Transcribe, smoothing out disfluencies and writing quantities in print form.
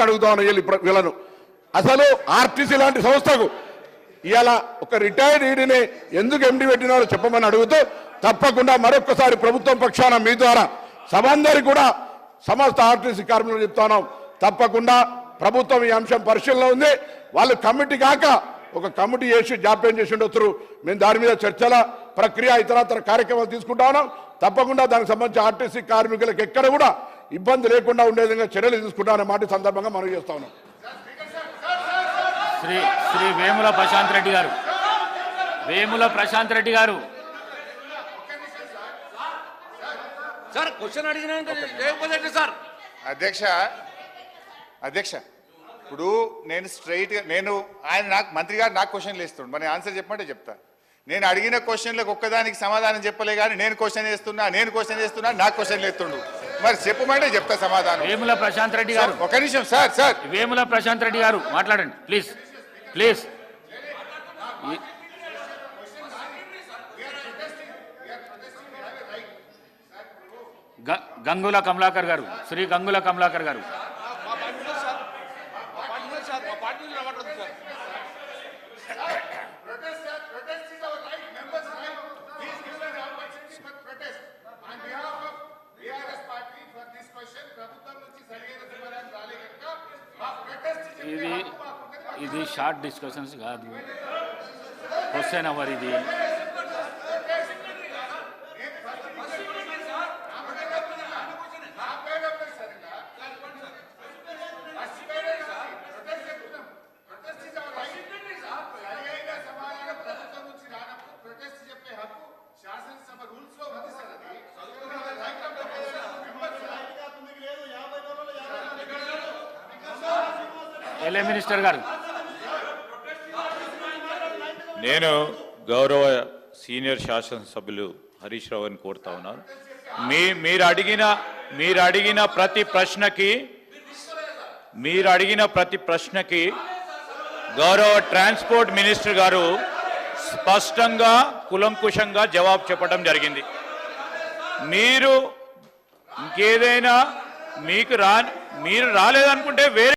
అడుగుతా వీళ్ళను అసలు ఆర్టీసీ లాంటి సంస్థకు ఇవాళ ఒక రిటైర్డ్ ఈడీని ఎందుకు ఎండి పెట్టినారో చెప్పమని అడుగుతూ తప్పకుండా మరొకసారి ప్రభుత్వం పక్షాన మీ ద్వారా సభందరికి కూడా సమస్త ఆర్టీసీ కార్మికులు చెప్తున్నాం, తప్పకుండా ప్రభుత్వం ఈ అంశం పరిశీలన ఉంది. వాళ్ళు కమిటీ కాక ఒక కమిటీ చేసి జాప్యం చేసి ఉండొచ్చు. మేము దాని మీద చర్చల ప్రక్రియ ఇతరతర కార్యక్రమాలు తీసుకుంటా ఉన్నాం. తప్పకుండా దానికి సంబంధించి ఆర్టీసీ కార్మికులకు ఎక్కడ కూడా ఇబ్బంది లేకుండా ఉండే విధంగా చర్యలు తీసుకుంటామనే మాట సందర్భంగా మనం చేస్తా ఉన్నాం. శ్రీ వేముల ప్రశాంత్ రెడ్డి గారు, వేముల ప్రశాంత్ రెడ్డి గారు సార్ క్వశ్చన్ అడిగిన సార్ అధ్యక్ష ఇప్పుడు నేను ఆయన నాకు మంత్రి గారు నాకు క్వశ్చన్లు ఇస్తుండు, మరి ఆన్సర్ చెప్పమంటే చెప్తా. నేను అడిగిన క్వశ్చన్లకు ఒక్కదానికి సమాధానం చెప్పలే కానీ నేను క్వశ్చన్ చేస్తున్నా నాకు క్వశ్చన్లు ఇస్తుండు, మరి చెప్పమంటే చెప్తా సమాధానం. వేముల ప్రశాంత్ రెడ్డి గారు ఒక నిమిషం సార్ వేముల ప్రశాంత్ రెడ్డి గారు మాట్లాడండి ప్లీజ్. గంగుల కమలాకర్ గారు, శ్రీ గంగుల కమలాకర్ గారు. ఇది షార్ట్ డిస్కషన్స్ కాదు, క్వశ్చన్ అవర్ ఇది. ఎల్ఏ మినిస్టర్ గారు, నేను గౌరవ సీనియర్ శాసనసభ్యులు హరీష్ రావుని కోరుతా ఉన్నాను. మీరు అడిగిన ప్రతి ప్రశ్నకి గౌరవ ట్రాన్స్పోర్ట్ మినిస్టర్ గారు స్పష్టంగా కులంకుశంగా జవాబు చెప్పడం జరిగింది. మీరు ఇంకేదైనా మీరు రాలేదనుకుంటే వేరే